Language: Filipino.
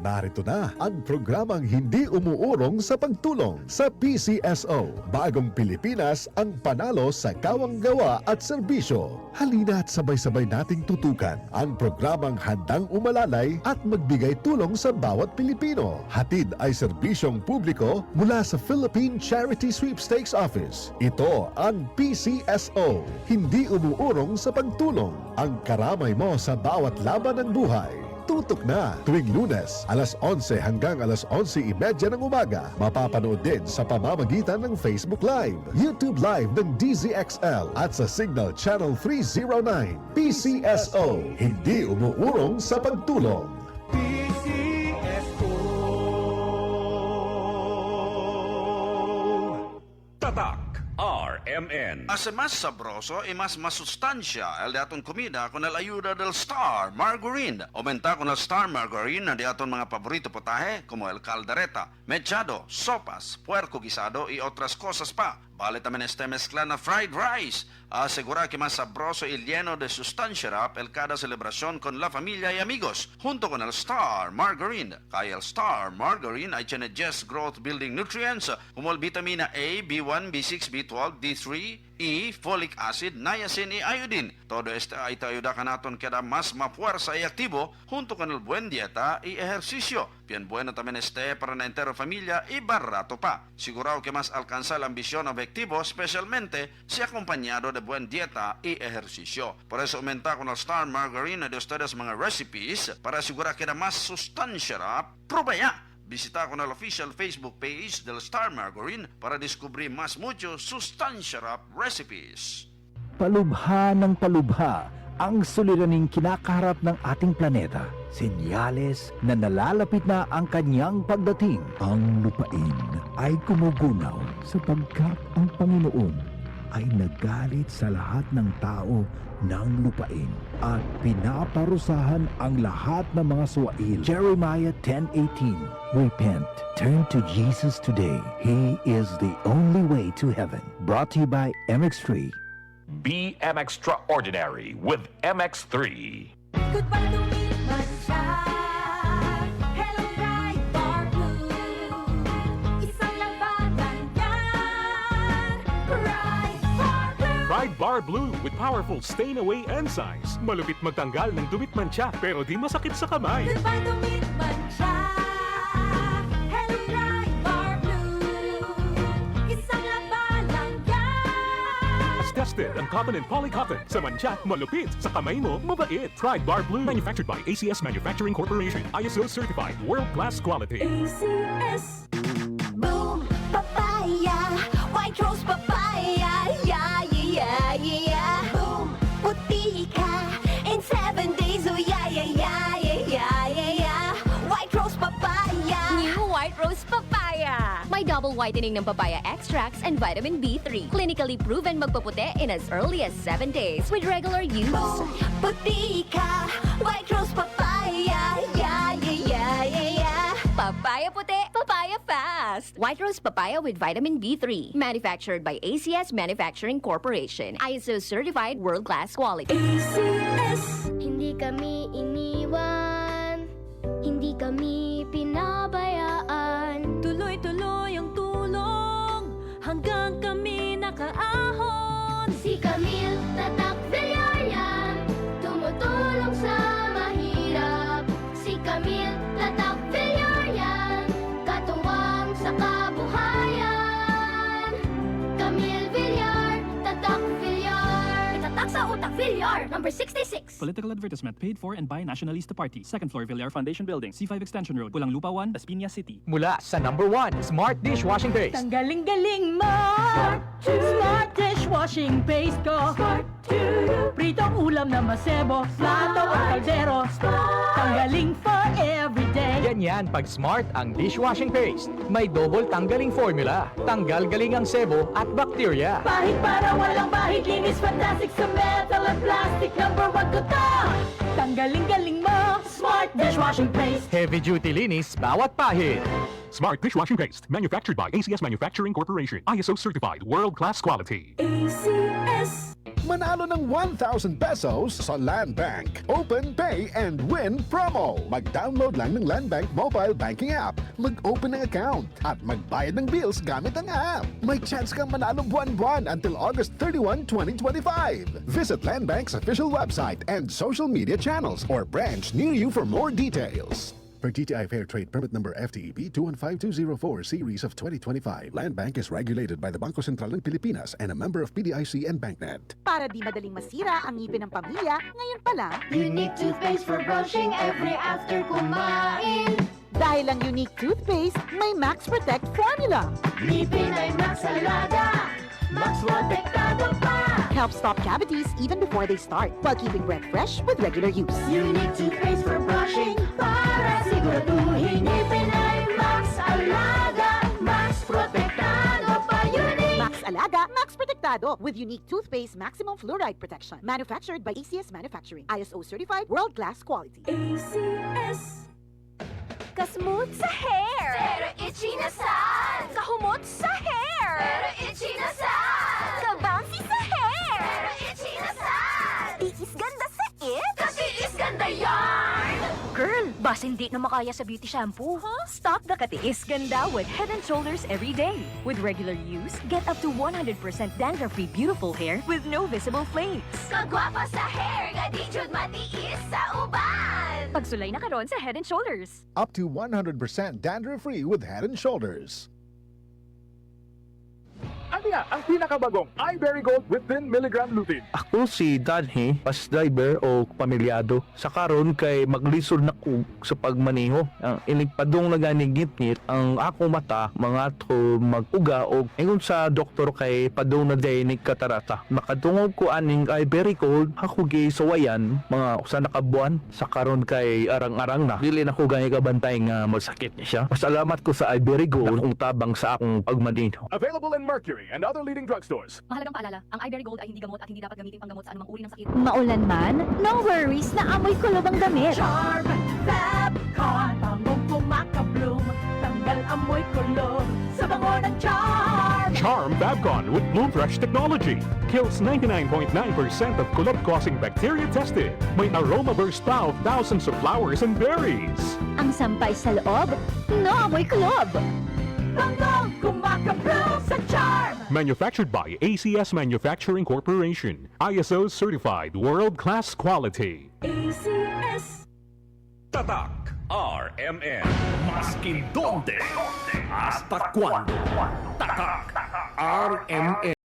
Narito na ang programang hindi umuurong sa pagtulong sa PCSO. Bagong Pilipinas ang panalo sa kawang-gawa at serbisyo. Halina't sabay-sabay nating tutukan ang programang handang umalalay at magbigay tulong sa bawat Pilipino. Hatid ay serbisyong publiko mula sa Philippine Charity Sweepstakes Office. Ito ang PCSO. Hindi umuurong sa pagtulong. Ang karamay mo sa bawat laban ng buhay. Tutok na tuwing Lunes, alas 11 hanggang alas 11:30 ng umaga. Mapapanood din sa pamamagitan ng Facebook Live, YouTube Live ng DZXL at sa Signal Channel 309. PCSO, hindi umuurong sa pagtulong. Tatak RMN. As más sabroso y más masustancia el de aton comida con el ayuda del Star Margarine. Aumenta con el Star Margarine de aton mga paborito potaje como el caldereta, mechado, sopas, puerco guisado y otras cosas pa. Vale también este mezcla na fried rice. Asegura que más sabroso y lleno de sustancia rap el cada celebración con la familia y amigos. Junto con el Star Margarine. Kaya el Star Margarine ay tiene 10 growth building nutrients como el vitamina A, B1, B6, B12, D3, E, folic acid, niacin y iodine. Todo este ay te ayuda ka naton queda más mafuerza y activo junto con el buen dieta y ejercicio. Bien bueno también este para la entera familia y barato pa. Sigurado que más alcanza la ambición objetivo, especialmente si acompañado de buen dieta y ejercicio. Por eso aumenta con el Star Margarine de ustedes mga recipes para asegurar que da más sustancia. Prueba ya. Visita con el official Facebook page del Star Margarine para descubrir más mucho sustancia recipes. Palubha ng palubha ang suliraning kinakaharap ng ating planeta. Senyales na nalalapit na ang kanyang pagdating. Ang lupain ay gumugunaw sapagkat ang Panginoon ay nagalit sa lahat ng tao ng lupain at pinaparusahan ang lahat ng mga suwail. Jeremiah 10:18. Repent, turn to Jesus today. He is the only way to heaven. Brought to you by MX3. Be Extraordinary with MX3. Goodbye to me, Mancha. Hello, bright bar blue. Isang labanan yan. Bright bar blue. Pride Bar Blue with powerful stain-away enzymes. Malupit magtanggal ng dumit mancha pero di masakit sa kamay. Goodbye to me, Mancha. Hello, bright bar blue. Isang labanan yan. As tested ang cotton and polycotton. Sa mancha, malupit. Sa kamay mo, mabait. Pride Bar Blue. Manufactured by ACS Manufacturing Corporation. ISO certified. World-class quality. ACS. Boom, papaya. White rose papaya. Yeah, yeah, yeah. Boom, puti ka. In 7 days, oh yeah, yeah, yeah, yeah, yeah, yeah. White rose papaya. New White Rose Papaya. May double whitening ng papaya extracts and vitamin B3. Clinically proven magpaputi in as early as 7 days with regular use. Boom, puti ka. White rose papaya. Yeah, yeah, yeah, yeah, yeah. Papaya puti, papaya fast. White Rose Papaya with vitamin B3. Manufactured by ACS Manufacturing Corporation. ISO certified world-class quality. ACS. Hindi kami iniwan, hindi kami pinabayaan. Tuloy-tuloy ang tulong hanggang kami nakaahon. Si Camille Tatak Villarreal, tumutulong sa mahirap. Si Camille Tatak Villarreal, katuwang sa kabuhayan. Camille Villar, Tatak Villar. Tatak sa utak Villar, number 66. Political advertisement paid for and by Nationalista Party. Second floor, Villar Foundation Building, C5 Extension Road, Pulang Lupa 1, Las Piñas City. Mula sa number 1, Smart Dishwashing Base. Ang galing-galing mo! Smart dishwashing paste ko! Pritong ulam na masebo, plato o kaldero. Tanggaling for everyday. Ganyan pag Smart ang dishwashing paste. May double tanggaling formula. Tanggal galing ang sebo at bacteria. Pahit para walang bahid, linis fantastic sa metal at plastic. Number 1 ko to! Tanggaling-galing mo! Smart dishwashing paste. Heavy duty linis bawat pahid. Smart dishwashing paste. Manufactured by ACS Manufacturing Corporation. ISO certified. World-class quality. Manalo ng 1,000 pesos sa Land Bank. Open, pay, and win promo. Mag-download lang ng Land Bank mobile banking app. Mag-open ng account at magbayad ng bills gamit ang app. May chance kang manalo buwan-buwan until August 31, 2025. Visit Land Bank's official website and social media channels or branch near you for more details. Per GTI Fair Trade Permit Number FTEB 215204 Series of 2025, Land Bank is regulated by the Bangko Sentral ng Pilipinas and a member of PDIC and BancNet. Para di madaling masira ang ngipin ng pamilya, ngayon pa lang, Unique toothpaste for brushing every after kumain. dahil ang unique toothpaste, may Max Protect formula. Ngipin ay Max Alaga, Max Protektado pa. Helps stop cavities even before they start, while keeping breath fresh with regular use. Unique toothpaste for brushing para siguraduhin ngipin ay Max Alaga, Max Protektado pa. Unique. Max Alaga, Max Protectado with unique toothpaste maximum fluoride protection. Manufactured by ACS Manufacturing. ISO certified world-class quality. ACS. Kasmooth sa hair. Pero itchy na sad. Kahumot sa hair. Pero itchy na sad. Kabouncy sa hair. Pero itchy na sad. Tiis ganda sa it. Katiis ganda yarn. Girl, bas hindi na makaya sa beauty shampoo. Stop the katiis ganda with Head and Shoulders every day. With regular use, get up to 100% dandruff-free beautiful hair with no visible flakes. Kagwapa sa hair, gadi jud matiis sa uban. Pagsulay na karon sa Head and Shoulders. Up to 100% dandruff-free with Head and Shoulders. Ano nga ang pinakabagong iBerry Gold with 10 mg lutein? Ako si Danhe, bus driver o pamilyado. Sa karon kay maglisod na ko sa pagmaneho. Ang iligpadong naganigit-ngit ang akong mata, mga to mag-uga o ingon sa doktor kay padong na day ni katarata. Makadungog ko aning iBerry Gold, ako gi sawayan mga usa na kabuan. Sa karon kay arang-arang na. Dili na ko gani kabantay nga masakit niya siya. Pasalamat ko sa iBerry Gold kung tabang sa akong pagmaneho. Available in Mercury and other leading drugstores. Mahalagang paalala, ang iBerry Gold ay hindi gamot at hindi dapat gamitin panggamot sa anumang uri ng sakit. Maulan man, no worries na amoy kulob ang damit. Charm, Fabcon, pangong kumakabloom. Tanggal amoy kulob sa bango ng Charm. Charm Babcon with Bloom Fresh technology. Kills 99.9% of kulot-causing bacteria tested. May aroma burst pa of thousands of flowers and berries. Ang sampay sa loob, no amoy kulob. Bangong kumakabloom sa Charm. Manufactured by ACS Manufacturing Corporation. ISO certified world-class quality. ACS. Tatak RMN. Maskin donde, hasta cuando. Tatak RMN.